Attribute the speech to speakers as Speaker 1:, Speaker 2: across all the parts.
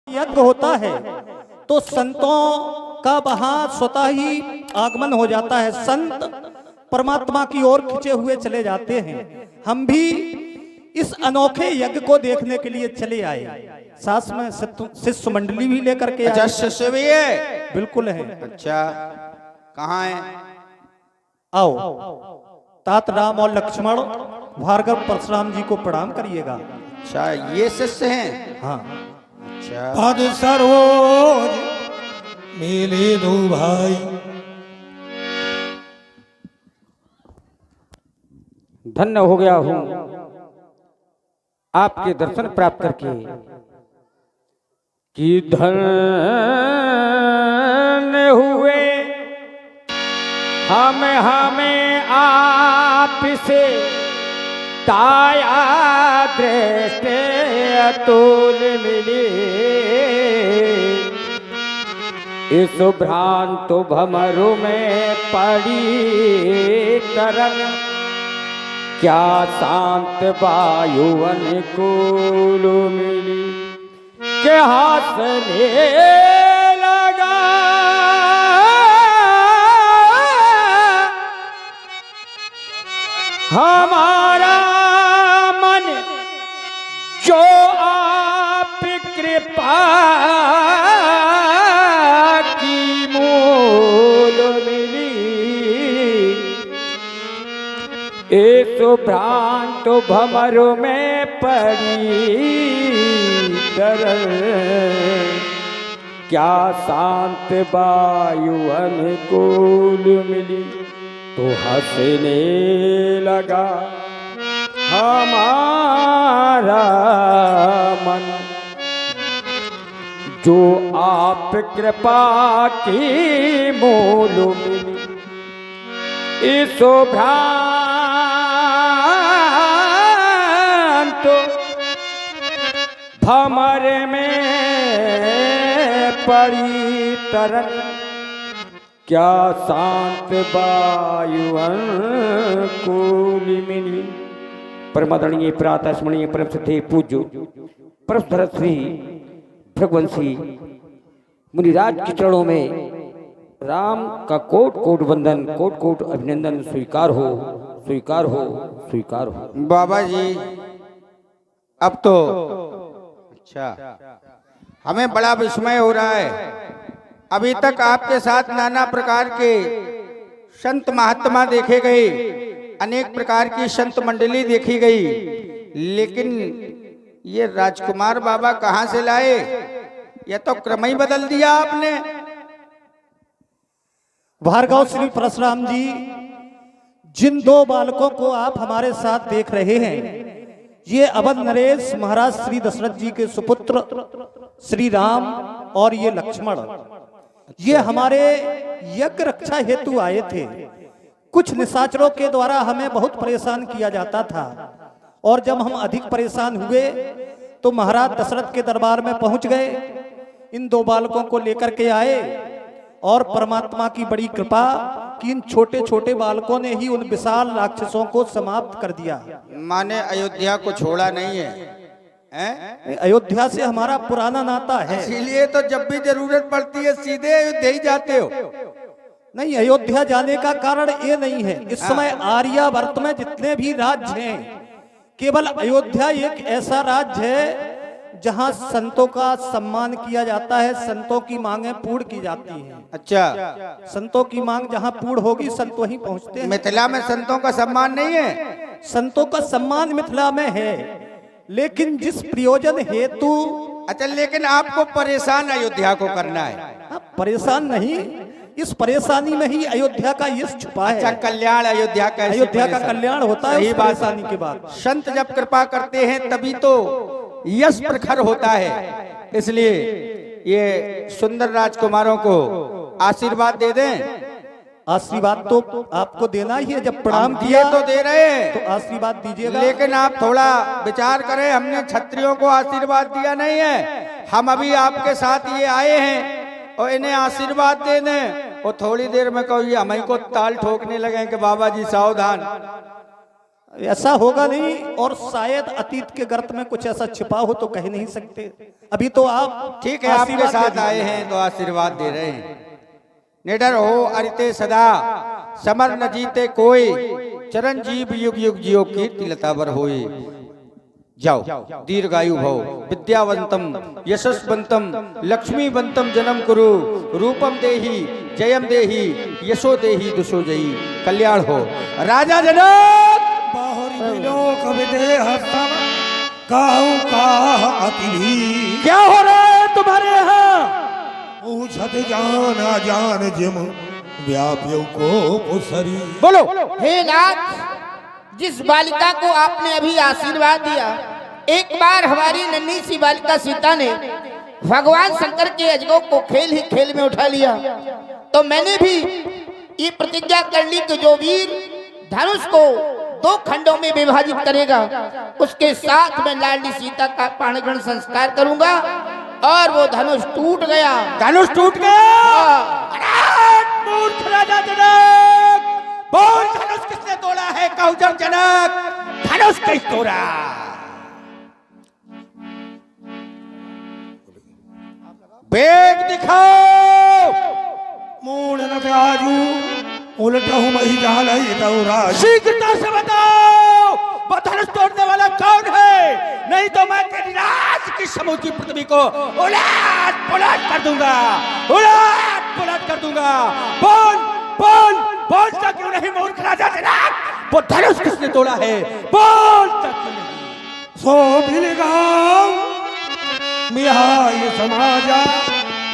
Speaker 1: यज्ञ होता है तो संतों का वहां स्वतः ही आगमन हो जाता है। संत परमात्मा की ओर खिंचे हुए चले जाते हैं। हम भी इस अनोखे यज्ञ को देखने के लिए चले आए। साथ में शिष्य मंडली भी लेकर के
Speaker 2: अच्छा, शिष्य भी है?
Speaker 1: बिल्कुल है।
Speaker 2: अच्छा, कहाँ है?
Speaker 1: आओ, तात राम और लक्ष्मण भार्गव परशुराम जी को प्रणाम करिएगा।
Speaker 2: अच्छा, ये शिष्य हैं?
Speaker 1: हाँ।
Speaker 2: अच्छा,
Speaker 3: पद सरोज मिले दो भाई।
Speaker 4: धन्य हो गया हूँ आपके दर्शन प्राप्त करके कि धन्य हुए हमें आप से ताया दृष्टि अतुल मिली। इस भ्रांत भमरु में पड़ी तरंग क्या शांत वायु अनुकूल मिली। के हंसने लगा हमारा मन जो आप कृपा की मूल मिली। इस भ्रांत भमरु में पड़ी तरंग क्या शांत वायु अनुकूल मिली। तो हंसने लगा हमारा मन जो आप कृपा की मूल मिली। इस भ्रांत भमर में पड़ी तरंग क्या शांत वायु अनुकूल मिली। परमादरणीय प्रातः स्मरणीय परम सिद्धे पूज्य परमधर श्री भृगवंशी मुनिराज के चरणों में राम का कोट कोट वंदन, कोट कोट अभिनंदन स्वीकार हो, स्वीकार हो, स्वीकार हो।
Speaker 2: बाबा जी, अब तो अच्छा हमें बड़ा विस्मय हो रहा है। अभी तक आपके साथ नाना प्रकार के संत महात्मा देखे गए, अनेक प्रकार की संत मंडली देखी गई, लेकिन ये राजकुमार बाबा कहाँ से लाए? यह तो क्रम ही बदल दिया आपने।
Speaker 1: भार्गव श्री परशुराम जी, जिन दो बालकों को आप हमारे साथ देख रहे हैं, ये अवध नरेश महाराज श्री दशरथ जी के सुपुत्र श्री राम और ये लक्ष्मण, ये हमारे यज्ञ रक्षा हेतु आए थे। कुछ निशाचरों के द्वारा हमें बहुत परेशान किया जाता था और जब हम अधिक परेशान हुए तो महाराज दशरथ के दरबार में पहुंच गए। इन दो बालकों को लेकर के आए और परमात्मा की बड़ी कृपा कि इन छोटे छोटे बालकों ने ही उन विशाल राक्षसों को समाप्त कर दिया।
Speaker 2: माने अयोध्या को छोड़ा नहीं है, हैं?
Speaker 1: अयोध्या से हमारा पुराना नाता है,
Speaker 2: इसीलिए तो जब भी जरूरत पड़ती है सीधे अयोध्या ही जाते हो।
Speaker 1: नहीं, अयोध्या जाने का कारण ये नहीं है। इस समय आर्यावर्त में जितने भी राज्य हैं, केवल अयोध्या एक ऐसा राज्य है जहां संतों का सम्मान किया जाता है, संतों की मांगे पूर्ण की जाती हैं।
Speaker 2: अच्छा,
Speaker 1: संतों की मांग जहां पूर्ण होगी संत वहीं पहुंचते हैं।
Speaker 2: मिथिला में संतों का सम्मान नहीं है?
Speaker 1: संतों का सम्मान मिथिला में है, लेकिन जिस प्रयोजन हेतु।
Speaker 2: अच्छा, लेकिन आपको परेशान अयोध्या को करना है?
Speaker 1: परेशान नहीं, इस परेशानी में ही अयोध्या का यश छुपा है।
Speaker 2: अच्छा, कल्याण अयोध्या का,
Speaker 1: अयोध्या का कल्याण होता है
Speaker 2: सही
Speaker 1: उस परेशानी के बाद।
Speaker 2: संत जब कृपा करते हैं तभी तो यश प्रखर होता है। इसलिए ये सुंदर राजकुमारों को आशीर्वाद दे दें।
Speaker 1: आशीर्वाद तो आपको देना ही है, जब प्रणाम किया
Speaker 2: तो दे रहे हैं
Speaker 1: तो आशीर्वाद दीजिएगा।
Speaker 2: लेकिन आप थोड़ा विचार करें, हमने क्षत्रियों को आशीर्वाद दिया नहीं है। हम अभी आपके साथ ये आए हैं और इन्हें आशीर्वाद दे दें और थोड़ी देर में कहो ये हमें को ताल ठोकने लगे कि बाबा जी सावधान।
Speaker 1: ऐसा होगा नहीं, और शायद अतीत के गर्त में कुछ ऐसा छिपा हो तो कह नहीं सकते। अभी तो आप
Speaker 2: ठीक है, आपके
Speaker 1: आशीर्वाद
Speaker 2: साथ
Speaker 1: दे
Speaker 2: आए
Speaker 1: दीजिए।
Speaker 2: हैं तो आशीर्वाद दे रहे हैं। निडर हो अरिते सदा, समर न जीते कोई, चरणजीव युग युग जियो कीर्ति लतावर होए। जाओ, दीर्घायु भव, विद्यावंतम यशस्वंतम लक्ष्मीवंतम जन्म कुरु, रूपम देहि जयम देहि यशो देहि दुशो जयी, कल्याण हो राजा जनक।
Speaker 3: बाहरी बिनो कविते हस्तम काहू काह अतिली।
Speaker 2: क्या हो रहा है तुम्हारे यहाँ?
Speaker 3: पूछत जाना जान जिम व्याप्यो को पुसरी।
Speaker 2: बोलो।
Speaker 5: हे नाथ, जिस बालिका को आपने अभी आशीर्वाद दिया, एक बार हमारी नन्ही सी बालिका सीता ने भगवान शंकर के अजगों को खेल ही खेल में उठा लिया, तो मैंने भी ये प्रतिज्ञा कर ली कि जो वीर धनुष को 2 खंडों में विभाजित करेगा, उसके साथ में लाडली सीता का पाणग्रहण संस्कार करूंगा। और वो धनुष टूट गया।
Speaker 2: धनुष टूट गया। मूर्ख राजा जनक, बोल धनुष किसने तोड़ा है? कहूजर जनक, धनुष किस तोड़ा? वेग दिखाओ।
Speaker 3: मूड न त्याजू उलटहु मही जाल राज।
Speaker 2: शीघ्रता से बताओ, वो धनुष तोड़ने वाला कौन है? नहीं तो मैं तेरी राज की समूची पृथ्वी को उलट पुलट कर दूंगा, उलट पुलट कर दूंगा। बोल बोल, बोलता क्यों नहीं मूर्ख राजा जनक? वो धनुष किसने तोड़ा है? बोलता क्यों नहीं?
Speaker 3: सो भिलगाओ मिहाय समाजा,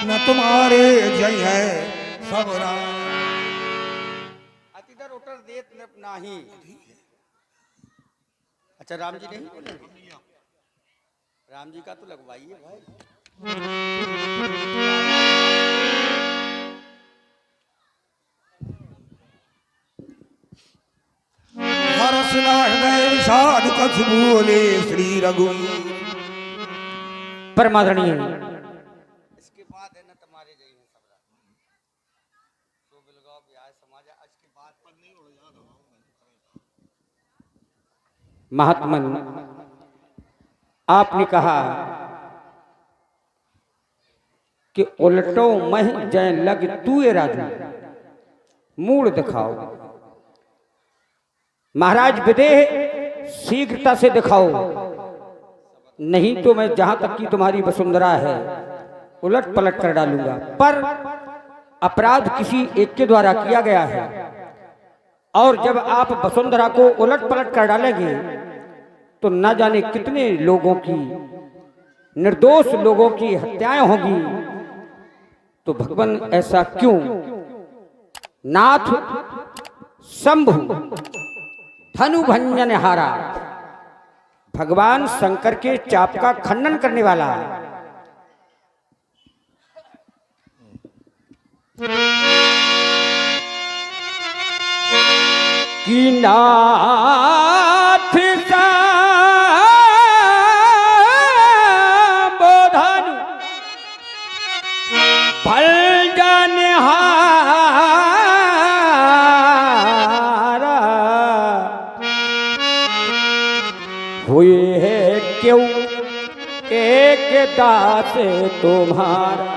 Speaker 3: न तुम्हारे जय है सब राज।
Speaker 2: अतिदर उतर देत नहीं। अच्छा, राम जी नहीं बोले? राम जी का तो लगवाइए भाई।
Speaker 3: हरस न हृदय विषाद कछ बोले श्री रघुवीर।
Speaker 4: परमादरणीय
Speaker 2: इसके बाद है ना तुम्हारे जय है सब राज। तो बिलगाव ब्याह समाज आज के बाद पर नहीं हो जाना।
Speaker 4: महात्मन, आपने कहा कि उलटो मह जय लग तू ये राजू, मूड दिखाओ। महाराज विदेह शीघ्रता से दिखाओ, नहीं तो मैं जहां तक की तुम्हारी वसुंधरा है उलट पलट कर डालूंगा। पर अपराध किसी एक के द्वारा किया गया है, और जब आप वसुंधरा को उलट पलट कर डालेंगे तो न जाने कितने लोगों की, निर्दोष लोगों की हत्याएं होगी। तो भगवान ऐसा क्यों? नाथ शंभु धनु भंजन हारा, भगवान शंकर के चाप का खंडन करने वाला। कि नाथ धनु भंजन हारा, हुए है क्यों एक दास तुम्हारा।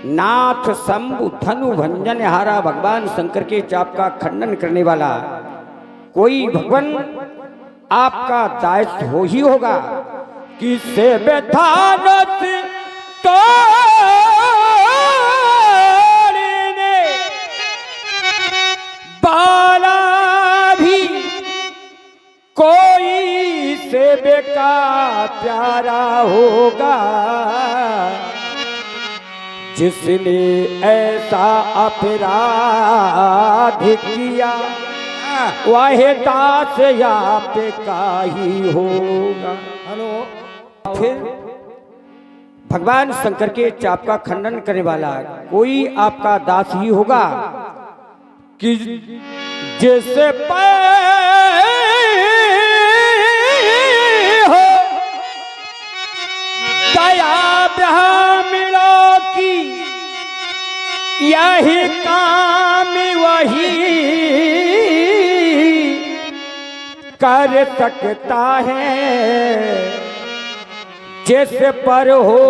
Speaker 4: नाथ शंभु धनु भंजन हारा, भगवान शंकर के चाप का खंडन करने वाला कोई भगवान आपका दायित्व हो ही होगा। किसे बेधानत तोड़ने बाला भी कोई से बेका प्यारा होगा। जिसने ऐसा अपराध किया वह दास आप का ही होगा।
Speaker 1: हेलो,
Speaker 4: फिर भगवान शंकर के चाप का खंडन करने वाला कोई आपका दास ही होगा कि जैसे हो दया ब्राह्मणों की यही काम वही कर सकता है, जैसे पर हो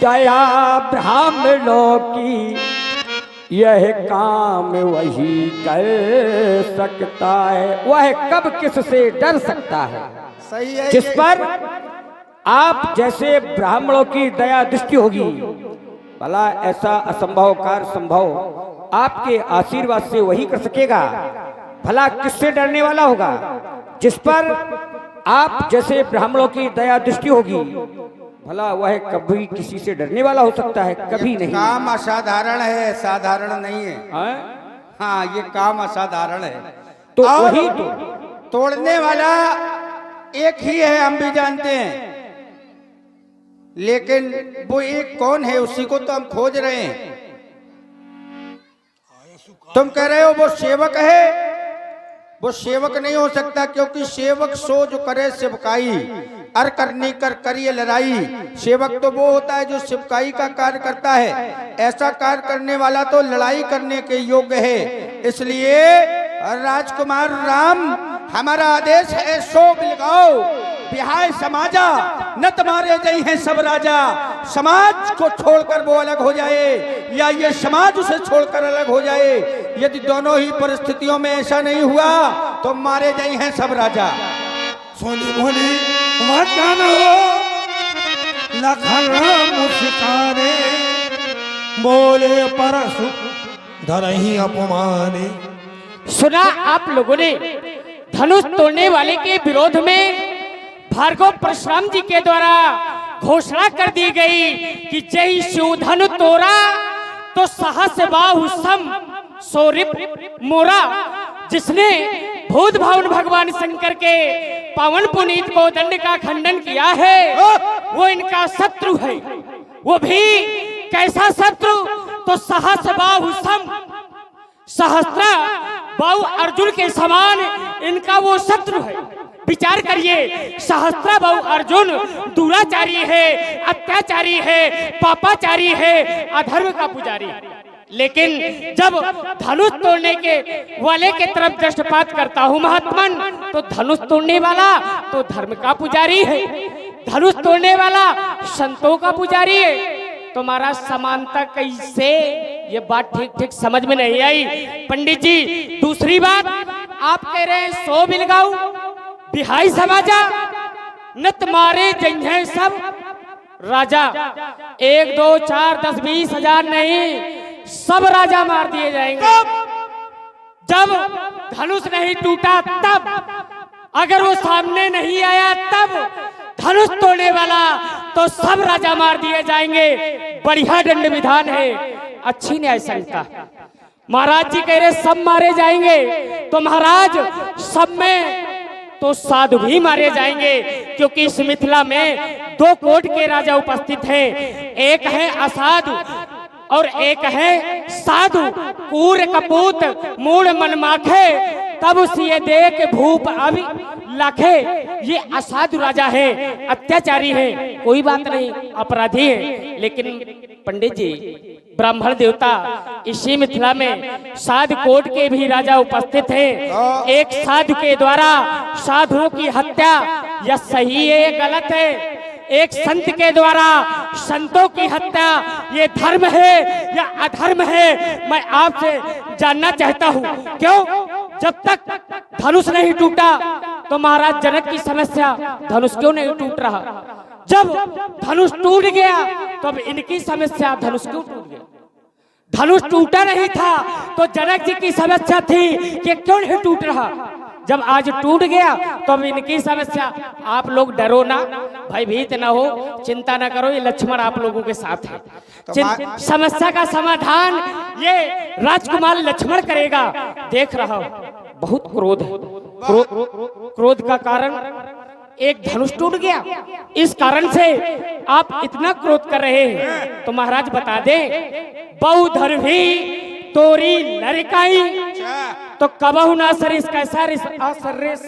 Speaker 4: दया ब्राह्मणों की, यह काम वही कर सकता है। वह कब किससे डर सकता है?
Speaker 2: सही है।
Speaker 4: जिस पर आप जैसे ब्राह्मणों की दया दृष्टि होगी, भला ऐसा असंभव कार्य संभव आपके आशीर्वाद से वही कर सकेगा। भला किससे डरने वाला होगा? जिस पर आप जैसे ब्राह्मणों की दया दृष्टि होगी, भला वह कभी किसी से डरने वाला हो सकता है? कभी नहीं।
Speaker 2: काम असाधारण है, साधारण नहीं है। हाँ, ये काम असाधारण है।
Speaker 4: तो
Speaker 2: और
Speaker 4: वही तो
Speaker 2: तोड़ने वाला एक ही है, हम भी जानते हैं, लेकिन वो एक कौन है, उसी को तो हम खोज रहे हैं। तुम कह रहे हो वो सेवक है, वो सेवक नहीं हो सकता, क्योंकि सेवक सो जो करे सेवकाई, अर करनी कर करिए लड़ाई। सेवक तो वो होता है जो सेवकाई का कार्य करता है, ऐसा कार्य करने वाला तो लड़ाई करने के योग्य है। इसलिए राजकुमार राम, हमारा आदेश है, सो बिलगाओ बिहाय समाजा, न तुम्हारे जई हैं सब राजा। समाज को छोड़कर वो अलग हो जाए, या ये समाज उसे छोड़कर अलग हो जाए। यदि दोनों ही परिस्थितियों में ऐसा नहीं हुआ तो मारे जई हैं सब राजा।
Speaker 3: सोनी बोली मत जानो लखन मुस्काने, बोले परसु धरही अपमाने।
Speaker 6: सुना आप लोगों ने धनुष तोड़ने वाले के विरोध में भार्गव परशुराम जी के द्वारा घोषणा कर दी गई कि जय शिव धनु तोरा तो सहस बाहु सम सौरिप मोरा। जिसने भूत भावन भगवान शंकर के पावन पुनीत को दंड का खंडन किया है, वो इनका शत्रु है। वो भी कैसा शत्रु? तो सहस बाहु सम, सहस्त्र बाहु अर्जुन के समान इनका वो शत्रु है। विचार करिए, सहस्त्र बाहु अर्जुन दुराचारी है, अत्याचारी है, पापाचारी है, अधर्म का पुजारी है। लेकिन जब धनुष तोड़ने के वाले के तरफ दृष्टिपात करता हूँ महात्मन, तो धनुष तोड़ने वाला तो धर्म का पुजारी है, धनुष तोड़ने वाला संतों का पुजारी है। तुम्हारा समानता कैसे? ये बात ठीक ठीक समझ में नहीं आई पंडित जी। दूसरी बात, आप कह रहे हैं सो बिलगाऊ बिहाई समाजा, न तुम्हारे जंझे सब राजा। 1 2 4 10 20 हजार नहीं, सब राजा मार दिए जाएंगे। जब धनुष नहीं टूटा तब, अगर वो सामने नहीं आया तब, धनुष तोड़ने वाला तो सब राजा मार दिए जाएंगे। बढ़िया दंड विधान है, अच्छी न्याय संहिता। महाराज जी कह रहे सब मारे जाएंगे, तो महाराज सब में तो साधु भी मारे जाएंगे, क्योंकि इस मिथिला में 2 कोट के राजा उपस्थित हैं। एक है असाधु और एक है साधु। कूर कपूत मूड मन माखे, तब उसे देख भूप अभी लाखे। ये असाधु राजा है, अत्याचारी है, कोई बात नहीं, अपराधी है। लेकिन पंडित जी, ब्राह्मण देवता इसी मिथिला में साधु कोट के भी राजा उपस्थित हैं। एक साधु के द्वारा साधुओं की हत्या, यह सही है या गलत है? एक संत के द्वारा संतों की हत्या, ये धर्म है या अधर्म है? मैं आपसे जानना चाहता हूँ। क्यों? जब तक धनुष नहीं टूटा तो महाराज जनक की समस्या, धनुष क्यों नहीं टूट रहा? जब धनुष टूट गया तब इनकी समस्या, धनुष क्यों टूट गया? धनुष टूटा नहीं था तो जनक जी की समस्या थी कि क्यों नहीं टूट रहा। जब आज टूट गया तो अब इनकी समस्या। आप लोग डरो ना, भयभीत ना हो, चिंता ना करो, ये लक्ष्मण आप लोगों के साथ है। समस्या का समाधान ये राजकुमार लक्ष्मण करेगा। देख रहा हूं बहुत क्रोध है, क्रोध का कारण एक धनुष टूट गया, इस कारण से आप इतना क्रोध कर रहे हैं। तो महाराज बता दे, बहु धर्मी तोरी लड़काई तो कबहू ना सरिस, कैसा असरिस,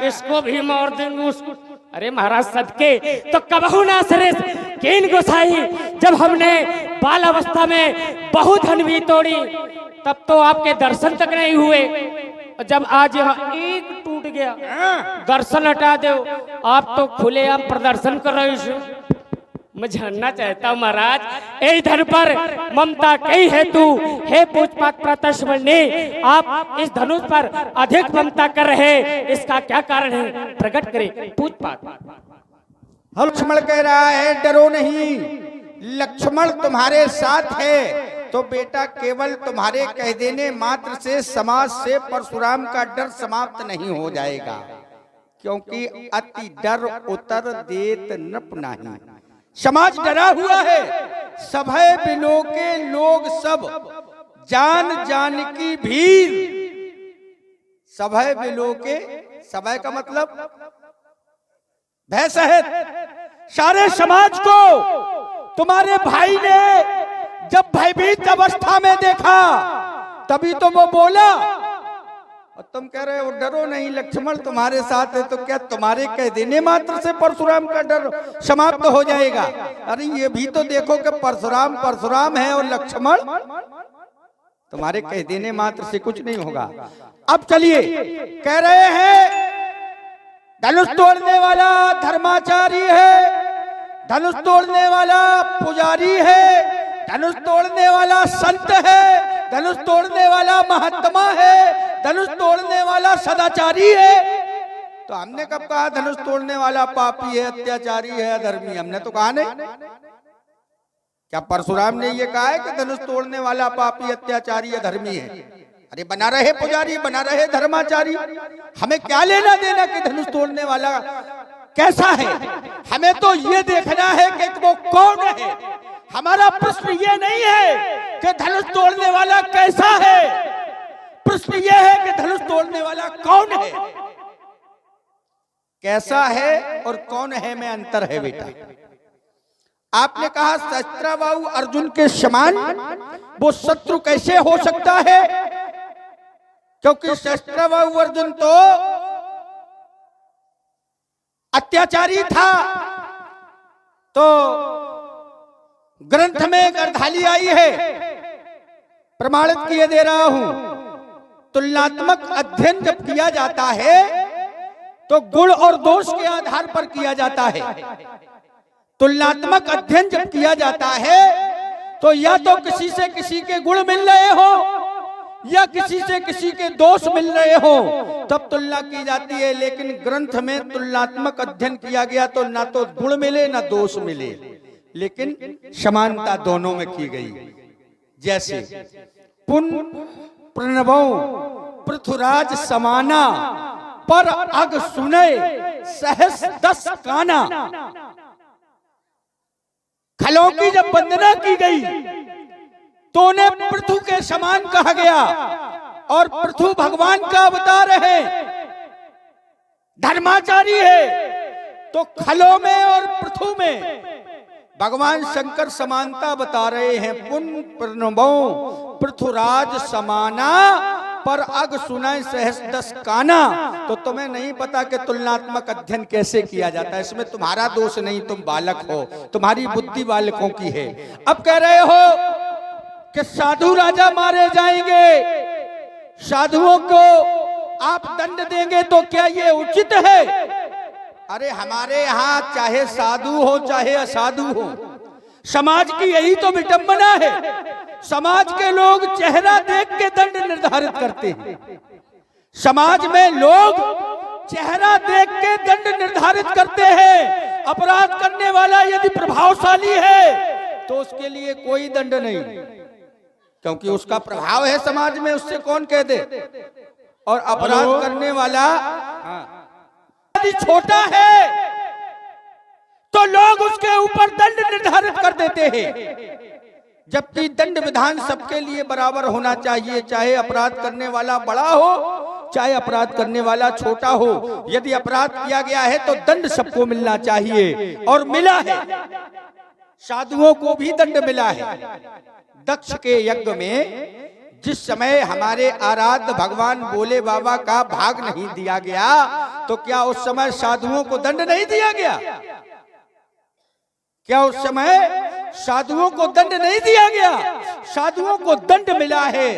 Speaker 6: इसको भी मार देंगे उसको। अरे महाराज सदके, तो कबहू ना सरिस केन गोसाई। जब हमने बाल अवस्था में बहु धन भी तोड़ी, तब तो आपके दर्शन तक नहीं हुए। और जब आज यहाँ एक टूट गया, दर्शन हटा दो, आप तो खुलेआम प्रदर्शन कर रहे हो। मैं जानना चाहता हूँ महाराज, ए धन पर ममता कई हेतु हे पूजपात प्रतस्मरणी, आप इस धनुष पर अधिक ममता कर रहे, इसका क्या कारण है, प्रकट करें पूजपात।
Speaker 2: लक्ष्मण कह रहा है डरो नहीं, लक्ष्मण तुम्हारे साथ है तो बेटा केवल तुम्हारे कह देने मात्र से समाज से परशुराम का डर समाप्त नहीं हो जाएगा, क्योंकि अति डर उतर देत नृप नहीं। समाज डरा हुआ है, सभय बिलो के लोग सब जान जान की भीड़। सभय बिलो के, सभय का मतलब भय सहित सारे समाज को तुम्हारे भाई ने जब भयभीत अवस्था में देखा तभी तो वो बोला, और तुम कह रहे हो डरो नहीं, लक्ष्मण तुम्हारे साथ है, तो क्या तुम्हारे कह देने मात्र से परशुराम का डर समाप्त हो जाएगा? अरे ये भी तो देखो कि परशुराम परशुराम है और लक्ष्मण तुम्हारे कह देने मात्र से कुछ नहीं होगा। अब चलिए, कह रहे हैं धनुष तोड़ने वाला धर्माचारी है, धनुष तोड़ने वाला पुजारी है, धनुष तोड़ने वाला संत है, धनुष तोड़ने वाला महात्मा है, धनुष तोड़ने वाला सदाचारी है। तो हमने कब कहा धनुष तोड़ने वाला पापी है, अत्याचारी है, अधर्मी? हमने तो कहा नहीं। क्या परशुराम ने ये कहा है कि धनुष तोड़ने वाला पापी, अत्याचारी, अधर्मी है? अरे बना रहे पुजारी, बना रहे धर्माचारी, हमें क्या लेना देना कि धनुष तोड़ने वाला कैसा है? हमें तो ये देखना है कि वो कौन है। हमारा प्रश्न ये नहीं है कि धनुष तोड़ने वाला कैसा है, प्रश्न ये है कि धनुष तोड़ने वाला कौन है। कैसा है और कौन है में अंतर है बेटा। आपने कहा सहस्त्रबाहु अर्जुन के समान वो शत्रु कैसे हो सकता है, क्योंकि सहस्त्रबाहु अर्जुन तो अत्याचारी था। तो ग्रंथ में गर्धाली आई है, प्रमाणित किए दे रहा हूं। तुलनात्मक अध्ययन जब किया जाता है तो गुण और दोष के आधार पर किया जाता है। तुलनात्मक अध्ययन जब किया जाता है तो या तो किसी से किसी के गुण मिल रहे हो या किसी से किसी के दोष मिल रहे हो, तब तुलना की जाती है। लेकिन ग्रंथ में तुलनात्मक अध्ययन किया गया तो ना तो गुण मिले ना दोष मिले, लेकिन समानता दोनों में की गई। जैसे पुन प्रणवो पृथुराज समाना, पर अग सुने सहस दस काना। खलों की जब वंदना की गई तो उन्हें पृथु के समान कहा गया, और पृथु भगवान का अवतार है, धर्माचारी है। तो खलों में और पृथु में भगवान शंकर समानता बता रहे हैं। पुन प्रणवो पृथुराज समाना, पर अग सुनाए सहस दस काना। तो तुम्हें नहीं पता कि तुलनात्मक अध्ययन कैसे किया जाता है। इसमें तुम्हारा दोष नहीं, तुम बालक हो, तुम्हारी बुद्धि बालकों की है। अब कह रहे हो कि साधु राजा मारे जाएंगे, साधुओं को आप दंड देंगे, तो क्या ये उचित है? अरे हमारे यहाँ चाहे साधु हो चाहे असाधु हो, समाज की यही तो विडंबना है। समाज के लोग चेहरा देख के दंड निर्धारित करते हैं। समाज में लोग चेहरा देख के दंड निर्धारित करते हैं। अपराध करने वाला यदि प्रभावशाली है तो उसके लिए कोई दंड नहीं, क्योंकि उसका प्रभाव है समाज में, उससे कौन कह दे। और अपराध करने वाला यदि छोटा है तो लोग उसके ऊपर दंड निर्धारित कर देते हैं, जबकि दंड विधान सबके लिए बराबर होना चाहिए, चाहे अपराध करने वाला बड़ा हो चाहे अपराध करने वाला छोटा हो। यदि अपराध किया गया है तो दंड सबको मिलना चाहिए, और मिला है। साधुओं को भी दंड मिला है। दक्ष के यज्ञ में जिस समय हमारे आराध्य भगवान भोले बाबा का भाग नहीं दिया गया, तो क्या उस समय साधुओं को दंड नहीं दिया गया? क्या उस समय साधुओं को दंड नहीं दिया गया? साधुओं को दंड मिला है।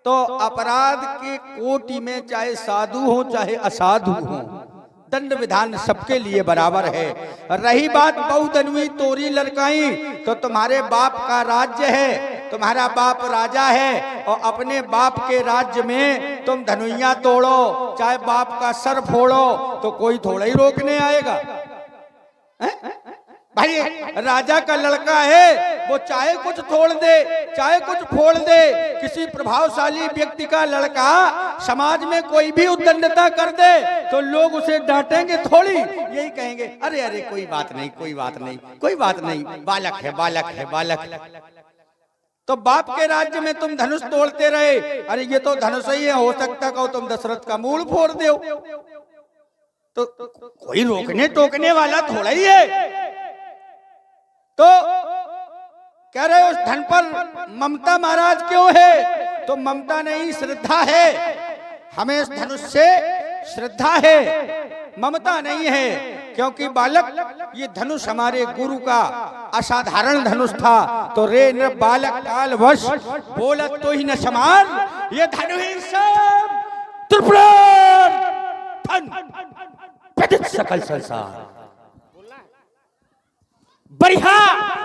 Speaker 2: तो अपराध के कोटि में चाहे साधु हो चाहे असाधु हो, दंड विधान सबके लिए बराबर है। रही बात बहुदनवी तोरी लड़काई, तो तुम्हारे बाप का राज्य है, तुम्हारा बाप राजा है, और अपने बाप के राज्य में तुम धनुइया तोड़ो, चाहे बाप का सर फोड़ो, तो कोई थोड़ा ही रोकने आएगा। भाई राजा का लड़का है, वो चाहे कुछ तोड़ दे चाहे कुछ फोड़ दे। किसी प्रभावशाली व्यक्ति का लड़का समाज में कोई भी उद्दंडता कर दे तो लोग उसे डांटेंगे थोड़ी, यही कहेंगे अरे अरे कोई बात नहीं, कोई बात नहीं, कोई बात नहीं, बालक है, बालक है, बालक है। तो बाप के राज्य में तुम धनुष तोड़ते रहे, अरे ये तो धनुष ही है, हो सकता कहो तुम दशरथ का मूल फोड़ दो, तो कोई रोकने टोकने वाला थोड़ा ही है। तो कह रहे उस धन पर ममता महाराज क्यों है? तो ममता नहीं, श्रद्धा है। हमें इस धनुष से श्रद्धा है, ममता नहीं है। क्योंकि बालक, ये धनुष हमारे गुरु का असाधारण धनुष था। तो रे न बालक काल वश बोलत तो ही न समार, ये धनुष सकल संसार।
Speaker 6: बढ़िया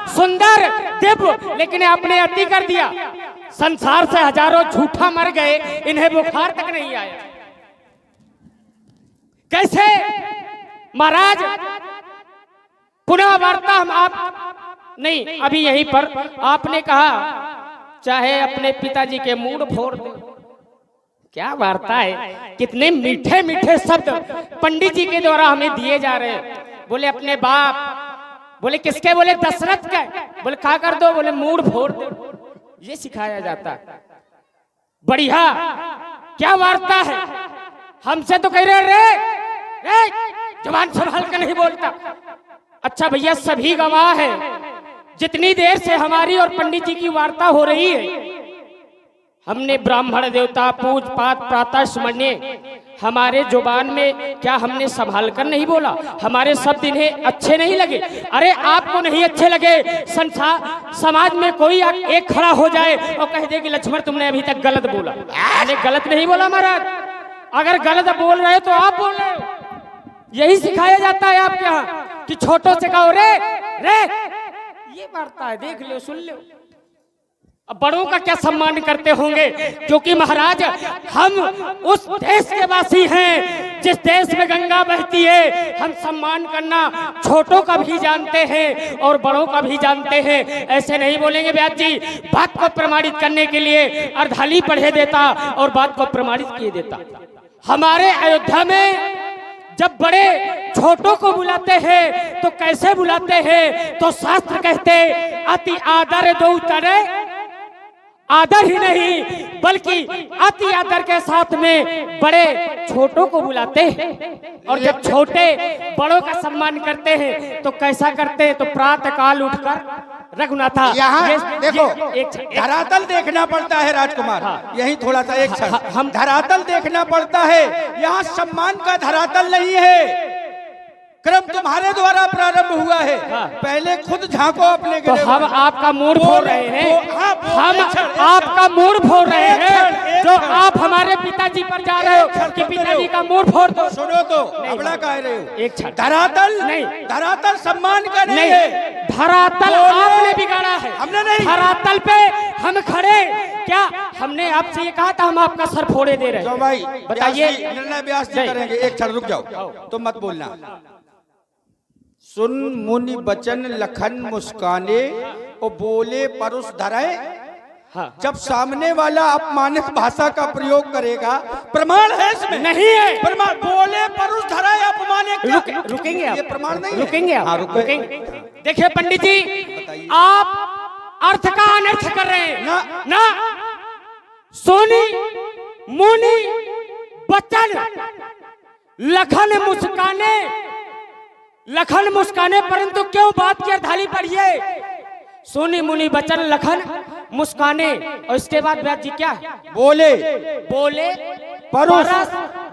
Speaker 6: सुंदर दिव्य, लेकिन आपने अति कर दिया। संसार से हजारों झूठा मर गए, इन्हें बुखार तक नहीं आया। कैसे महाराज? पुनः वार्ता हम आप नहीं, अभी यहीं पर आपने कहा चाहे अपने पिताजी के मूड फोड़ दे। क्या वार्ता है? कितने मीठे मीठे शब्द पंडित जी के द्वारा हमें दिए जा रहे हैं। बोले अपने बाप, बोले किसके? बोले दशरथ का। बोले क्या कर दो? बोले मूड फोड़ दो। ये सिखाया जाता। बढ़िया, क्या वार्ता है? हमसे तो कह रहे रे जवान संभाल कर नहीं बोलता। अच्छा भैया, सभी गवाह है, जितनी देर से हमारी और पंडित जी की वार्ता हो रही है, हमने ब्राह्मण देवता पूज पाठ प्रातः स्मरणीय हमारे जुबान में क्या हमने संभाल कर नहीं बोला? हमारे शब्द इन्हें अच्छे नहीं लगे? अरे आपको नहीं अच्छे लगे, संसार समाज में कोई एक खड़ा हो जाए और कह दे कि लक्ष्मण तुमने अभी तक गलत बोला। अरे गलत नहीं बोला महाराज, अगर गलत बोल रहे हो तो आप बोल रहे हो। यही सिखाया जाता है आपके यहाँ कि छोटों से कहो रे रे। ये वार्ता है, देख लो, सुन लो। अब बड़ों का क्या सम्मान करते होंगे? क्योंकि महाराज हम उस देश के वासी हैं जिस देश में गंगा बहती है। हम सम्मान करना छोटों का भी जानते हैं और बड़ों का भी जानते हैं। ऐसे नहीं बोलेंगे व्यास जी। बात को प्रमाणित करने के लिए अर्धाली पढ़े देता और बात को प्रमाणित किए देता। हमारे अयोध्या में जब बड़े छोटों को बुलाते हैं तो कैसे बुलाते हैं? तो शास्त्र कहते अति आदर दो तरे, आदर ही नहीं बल्कि अति आदर के साथ में बड़े छोटों को बुलाते हैं। और जब छोटे बड़ों का सम्मान करते हैं तो कैसा करते हैं? तो प्रातः काल उठकर रघुनाथा,
Speaker 2: यहाँ देखो, धरातल देखना पड़ता है राजकुमार। हाँ, यही थोड़ा सा एक हम धरातल देखना पड़ता है। यहाँ सम्मान का धरातल नहीं है, क्रम तुम्हारे द्वारा प्रारंभ हुआ है। हाँ। पहले खुद झांको अपने।
Speaker 6: तो हम आपका मूड फोड़ रहे हैं, हम आपका मूड फोड़ रहे हैं। जो आप हमारे पिताजी पर जा रहे हो कि पिताजी का मूड फोड़ दो।
Speaker 2: सुनो तो, अबड़ा कह रहे हो।
Speaker 6: एक
Speaker 2: धरातल नहीं, धरातल सम्मान का नहीं है।
Speaker 6: धरातल आपने बिगाड़ा है,
Speaker 2: हमने नहीं।
Speaker 6: धरातल पे हम खड़े, क्या हमने आपसे ये कहा था हम आपका सर फोड़े दे रहे हैं?
Speaker 2: तो भाई
Speaker 6: बताइए,
Speaker 2: निर्णय व्यास जी करेंगे। एक क्षण रुक जाओ, तुम मत बोलना। सुन मुनि बचन लखन मुस्काने और बोले परुष धरे।
Speaker 6: हाँ।
Speaker 2: जब सामने वाला अपमानित भाषा का प्रयोग करेगा, प्रमाण है इसमें?
Speaker 6: नहीं है
Speaker 2: प्रमाण। बोले परुष धरे अपमानित।
Speaker 6: रुकेंगे आप?
Speaker 2: ये प्रमाण नहीं
Speaker 6: रुकेंगे आप?
Speaker 2: हाँ,
Speaker 6: रुकेंगे। देखिए पंडित जी, आप अर्थ का अनर्थ कर रहे हैं ना। सोनी मुनि बचन लखन मुस्काने, लखन मुस्काने, परंतु क्यों बात की अर्धाली पढ़िए? सोनी मुनि बचन लखन मुस्काने, और इसके बाद व्यास जी क्या?
Speaker 2: बोले
Speaker 6: बोले
Speaker 2: परुष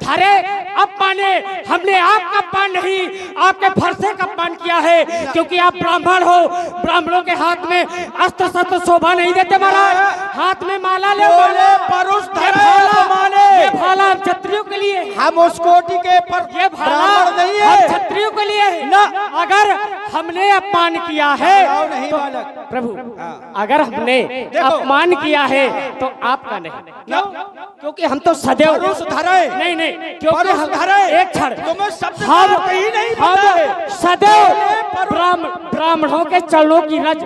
Speaker 6: धरे अपमाने, हमने आपका अपमान नहीं आपके फरसे का अपमान किया है, क्योंकि आप ब्राह्मण हो। ब्राह्मणों के हाथ में अस्त्र शस्त्र शोभा नहीं देते महाराज, हाथ में माला ले
Speaker 2: परुष
Speaker 6: ये भाला क्षत्रियों के लिए,
Speaker 2: हम उस कोटि के पर
Speaker 6: ये भाला
Speaker 2: नहीं है,
Speaker 6: क्षत्रियों के लिए ना। अगर हमने अपमान किया है
Speaker 2: नहीं
Speaker 6: तो
Speaker 2: बालक।
Speaker 6: प्रभु, अगर हमने अपमान किया है तो आपका नहीं, क्यों? क्योंकि हम तो सदैव नहीं नहीं, क्योंकि एक क्षण हम सदैव ब्राह्मणों के चरणों की रज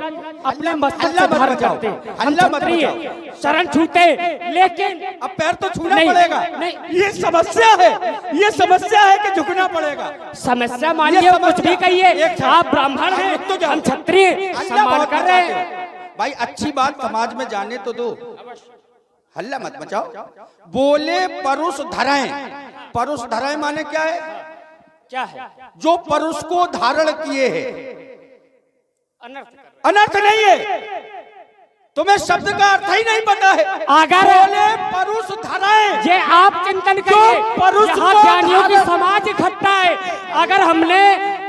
Speaker 6: अपने मस्तक से धारण करते, हम क्षत्रिय शरण छूते, लेकिन
Speaker 2: अब पैर तो छूना
Speaker 6: नहीं,
Speaker 2: पड़ेगा।
Speaker 6: नहीं,
Speaker 2: ये समस्या है, ये समस्या है कि झुकना पड़ेगा।
Speaker 6: समस्या मानिए, कुछ भी कहिए, आप ब्राह्मण हैं, हम क्षत्रिय सम्मान कर रहे हैं।
Speaker 2: भाई अच्छी बात समाज में जाने तो दो, हल्ला मत मचाओ। बोले परुष धराएं, परुष धराएं माने क्या है?
Speaker 6: क्या है?
Speaker 2: जो परुष को धारण किए है,
Speaker 6: अनर्थ
Speaker 2: अनर्थ नहीं है। तुम्हें शब्द का अर्थ ही नहीं पता है।
Speaker 6: अगर
Speaker 2: बोले परुष धराएं,
Speaker 6: ये आप चिंतन करिए,
Speaker 2: परुष
Speaker 6: यहाँ
Speaker 2: को
Speaker 6: ज्ञानियों की
Speaker 2: धारण-
Speaker 6: समाज इकट्ठा है। अगर हमने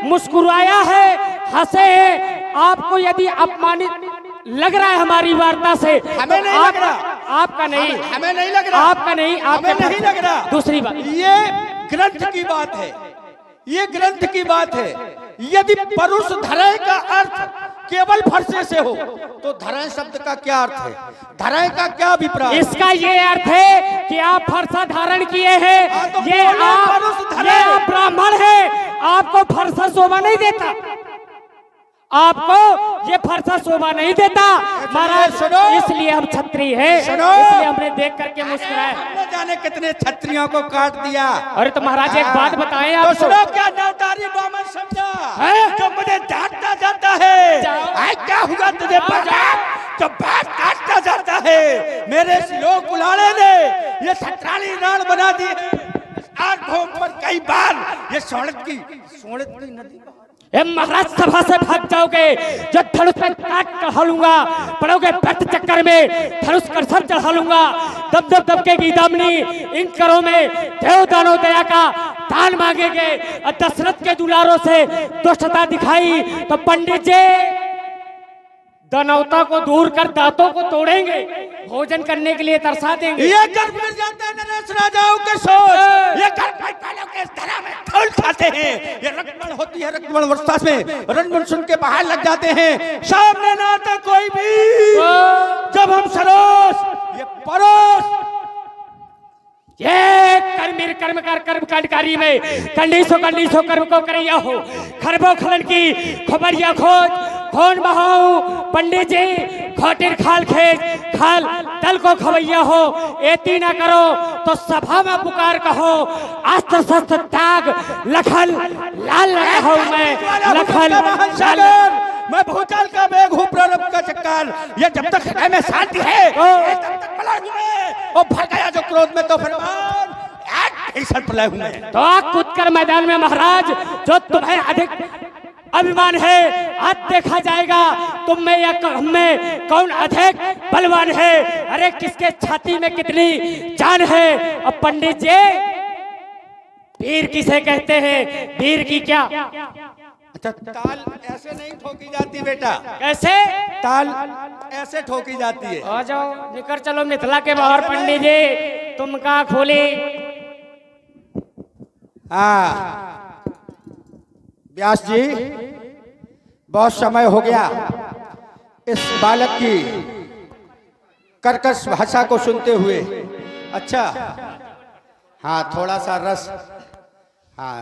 Speaker 6: मुस्कुराया है, हंसे हैं, आपको यदि अपमानित लग रहा है हमारी वार्ता से,
Speaker 2: हमें नहीं लग रहा।
Speaker 6: आपका नहीं,
Speaker 2: हमें नहीं लग रहा,
Speaker 6: आपका नहीं,
Speaker 2: हमें नहीं लग रहा।
Speaker 6: दूसरी बात,
Speaker 2: ये ग्रंथ की बात है, ये ग्रंथ की बात है। यदि परुष धराएं का अर्थ केवल फरसे से हो तो धराएं शब्द का क्या अर्थ है? धराएं का क्या अभिप्राय?
Speaker 6: इसका ये अर्थ है कि आप फरसा धारण किए हैं,
Speaker 2: तो
Speaker 6: ये
Speaker 2: बोले
Speaker 6: आप
Speaker 2: परुष धराएं।
Speaker 6: ब्राह्मण है, आपको फरसा शोभा नहीं देता, आपको ये फरसा शोभा नहीं देता महाराज, इसलिए हम क्षत्रिय हैं, इसलिए हमने देख करके मुस्कुराए।
Speaker 2: न जाने कितने क्षत्रियों को काट दिया।
Speaker 6: अरे तो महाराज एक बात बताएं
Speaker 2: तो
Speaker 6: आपको,
Speaker 2: सुनो, क्या नवतारी बामन समझा
Speaker 6: हैं?
Speaker 2: जो मुझे डांटता जाता है, आए क्या हुआ तुझे जो बात काटता जाता है। मेरे श्लोक कुलाड़े ने ये छत्राली राण बना दी है। आज भूम पर कई बार ये सोनत की नदी
Speaker 6: महाराज सभा से भाग जाओगे, जो धनुष पे काट चढ़ा लूंगा, पड़ोगे पेट चक्कर में, धनुष कर सर चढ़ा लूंगा, दब दब दबकेगी दामनी, इन करों में देव दानो दया का दान मांगेंगे, और दशरथ के दुलारों से दुष्टता दिखाई तो पंडित जी दनौता को दूर कर दांतों को तोड़ेंगे, भोजन करने के लिए तरसा देंगे।
Speaker 2: ये गर्भ मिल जाता है नरेश राजाओं के सोच, ये गर्भ वालों के धरा में धौल खाते हैं। ये रक्तमण होती है, रक्तमण वर्षा में रणमन सुन के बाहर लग जाते हैं। सामने ना आता कोई भी, जब हम सरोस ये परोस
Speaker 6: ये कर्म कर कर्म कांडकारी में कंडीसो कर्म को करिया हो, खरबो खलन की खबरिया खोज कौन बहाऊ, पंडित जी खोटिर खाल खेज खाल दल को खवैया हो, एती ना करो तो सभा में पुकार कहो, अस्त्र शस्त्र त्याग लखल लाल लगा हूं मैं, लखल लाल।
Speaker 2: मैं भूचाल का मेघ हूँ, प्रारंभ का चक्कर। ये जब तक हृदय में शांति है, ये तब तक प्रलय हूँ मैं। और भाग गया जो क्रोध में तो फरमान, भीषण प्रलय हूँ मैं।
Speaker 6: तो आग कूद कर मैदान में महाराज, जो तुम्हें अधिक अभिमान है आज देखा जाएगा, तुम में या हम में कौन अधिक बलवान है। अरे किसके छाती में कितनी जान है। अब पंडित जी वीर किसे कहते हैं, वीर की क्या?
Speaker 2: अच्छा, ताल ऐसे नहीं ठोकी जाती बेटा,
Speaker 6: कैसे
Speaker 2: ताल ऐसे ठोकी जाती है।
Speaker 6: आ जाओ निकल चलो मिथिला के बाहर पंडित जी, तुम कहाँ खोले।
Speaker 2: हाँ व्यास जी, बहुत समय हो गया इस बालक की कर्कश भाषा को सुनते हुए। अच्छा हाँ, थोड़ा सा रस। हाँ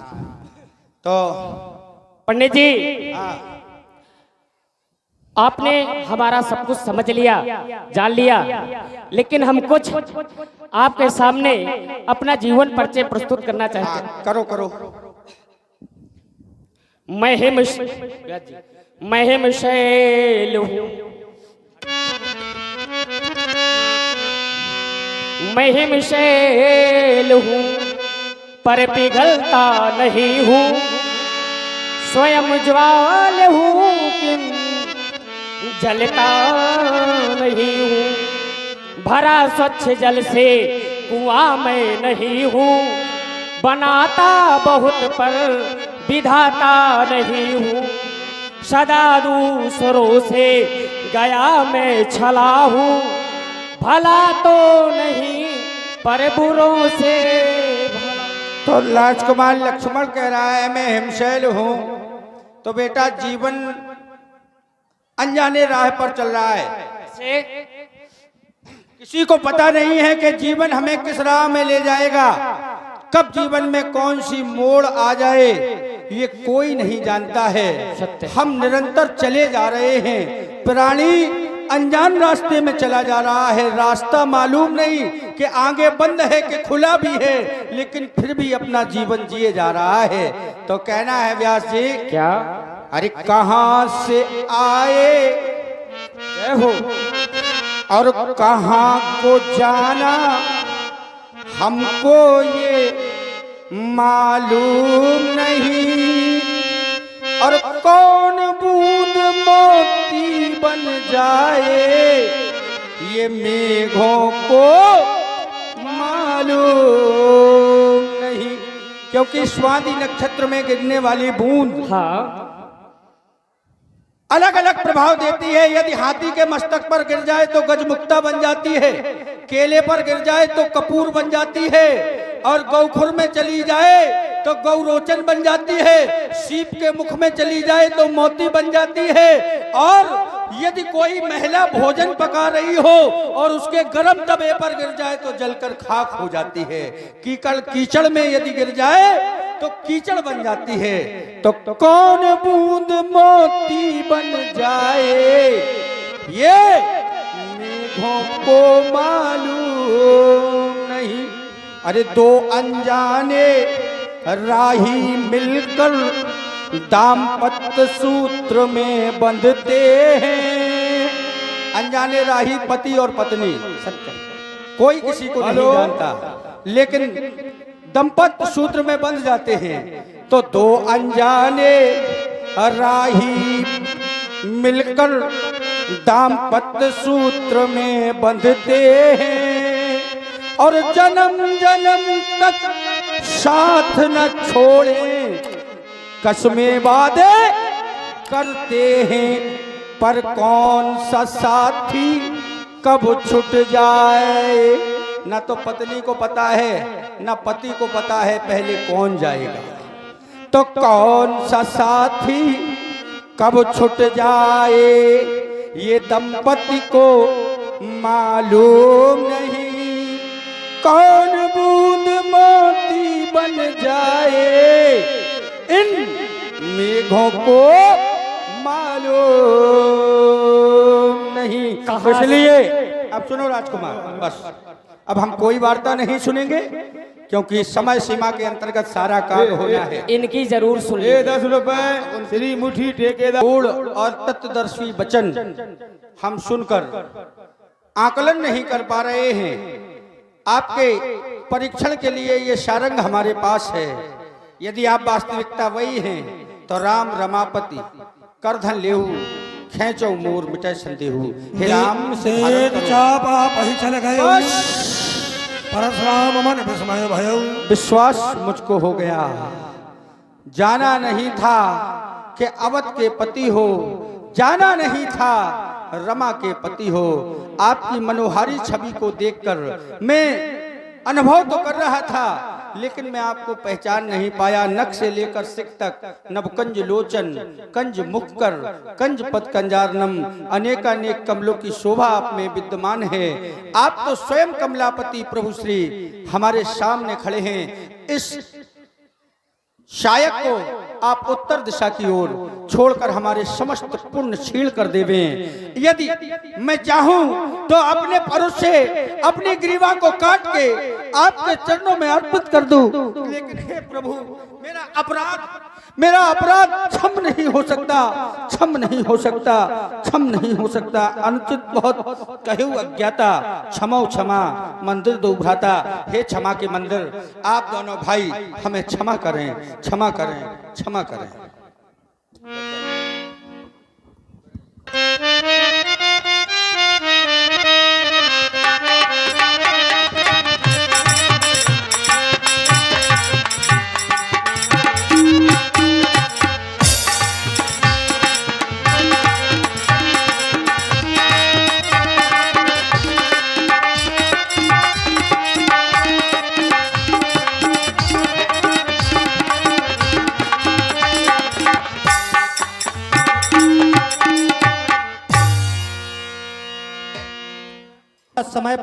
Speaker 2: तो
Speaker 6: पंडित जी, आपने हमारा सब कुछ समझ लिया, जान लिया, लेकिन हम कुछ आपके सामने अपना जीवन परिचय प्रस्तुत करना चाहते हैं।
Speaker 2: करो करो।
Speaker 6: मैं हिमशैल हूँ, मैं हिमशैल हूँ, पर पिघलता नहीं हूँ, स्वयं ज्वाल हूँ किन जलता नहीं हूँ, भरा स्वच्छ जल से कुआं मैं नहीं हूँ, बनाता बहुत पर विधाता नहीं हूँ। सदा दूसरों से गया मैं छला हूँ, भला तो नहीं पर बुरों से भला।
Speaker 2: तो राजकुमार लक्ष्मण कह रहा है मैं हिमशैल हूं। तो बेटा जीवन अनजाने राह पर चल रहा है,
Speaker 6: से
Speaker 2: किसी को पता नहीं है कि जीवन हमें किस राह में ले जाएगा, कब जीवन में कौन सी मोड़ आ जाए ये कोई नहीं जानता है।
Speaker 6: सत्य।
Speaker 2: हम निरंतर चले जा रहे हैं, प्राणी अनजान रास्ते में चला जा रहा है, रास्ता मालूम नहीं कि आगे बंद है कि खुला भी है, लेकिन फिर भी अपना जीवन जिए जा रहा है। तो कहना है व्यास जी,
Speaker 6: क्या
Speaker 2: अरे कहाँ से आए
Speaker 6: जय हो,
Speaker 2: और कहाँ को जाना हमको ये मालूम नहीं, और कौन बूंद मोती बन जाए ये मेघों को मालूम नहीं। क्योंकि स्वाति नक्षत्र में गिरने वाली बूंद
Speaker 6: हाँ
Speaker 2: अलग अलग प्रभाव देती है। यदि हाथी के मस्तक पर गिर जाए तो गजमुक्ता बन जाती है, केले पर गिर जाए तो कपूर बन जाती है, और गौखुर में चली जाए तो गौरोचन बन जाती है, सीप के मुख में चली जाए तो मोती बन जाती है, और यदि कोई महिला भोजन पका रही हो और उसके गर्म तवे पर गिर जाए तो जलकर खाक हो जाती है, कीचड़ में यदि गिर जाए तो कीचड़ बन जाती है। तो कौन बूंद मोती बन जाए ये मेघों को मालूम नहीं। अरे दो अनजाने राही मिलकर दाम्पत्य सूत्र में बंधते हैं। अनजाने राही पति और पत्नी, कोई किसी को नहीं जानता, लेकिन दंपत्य सूत्र में बंध जाते हैं। तो दो अनजाने राही मिलकर दाम्पत्य सूत्र में बंधते हैं, और जन्म जन्म तक साथ न छोड़े कसमें वादे करते हैं, पर कौन सा साथी कब छूट जाए ना तो पत्नी को पता है ना पति को पता है पहले कौन जाएगा। तो कौन सा साथी कब छूट जाए ये दंपति को मालूम नहीं, कौन बूंद मोती बन जाए इन मेघों को मालूम नहीं। इसलिए अब सुनो राजकुमार, बस अब हम कोई वार्ता नहीं सुनेंगे, क्योंकि समय सीमा के अंतर्गत सारा काम होना है।
Speaker 6: इनकी जरूर सुन
Speaker 3: ये 10 रुपए श्री मुठी ठेकेदार
Speaker 2: गुण और तत्वदर्शी वचन हम सुनकर आकलन नहीं कर पा रहे हैं। आपके परीक्षण के लिए ये सारंग हमारे पास है। यदि आप वास्तविकता वही हैं तो राम रमापति करधन लेहु खेचो मोर मिटे संदेहु। हे राम से
Speaker 3: चापा पहिचल गयो परशुराम मन विस्मय भयो।
Speaker 2: विश्वास मुझको हो गया, जाना नहीं था कि अवध के पति हो, जाना नहीं था रमा के पति हो। आपकी मनोहारी छवि को देखकर मैं अनुभव तो कर रहा था, लेकिन मैं आपको पहचान नहीं पाया। नख से लेकर सिख तक नवकंज लोचन कंज मुखकर कंज पद कंजारनम अनेकानेक कमलों की शोभा आप में विद्यमान है। आप तो स्वयं कमलापति प्रभु श्री हमारे सामने खड़े हैं। इस शायक को आप उत्तर दिशा की ओर छोड़कर हमारे समस्त पुण्य छीण कर देवें। यदि मैं चाहूं तो अपने परुष से अपनी ग्रीवा को काट के आपके चरणों में अर्पित कर दूं, लेकिन हे प्रभु मेरा अपराध क्षम नहीं हो सकता, क्षम नहीं हो सकता, क्षम नहीं हो सकता। अनुचित बहुत कहूँ अज्ञाता, क्षमो क्षमा मंदिर दो भ्राता। हे क्षमा के मंदिर, आप दोनों भाई हमें क्षमा करें, क्षमा करें, क्षमा करें।
Speaker 1: समय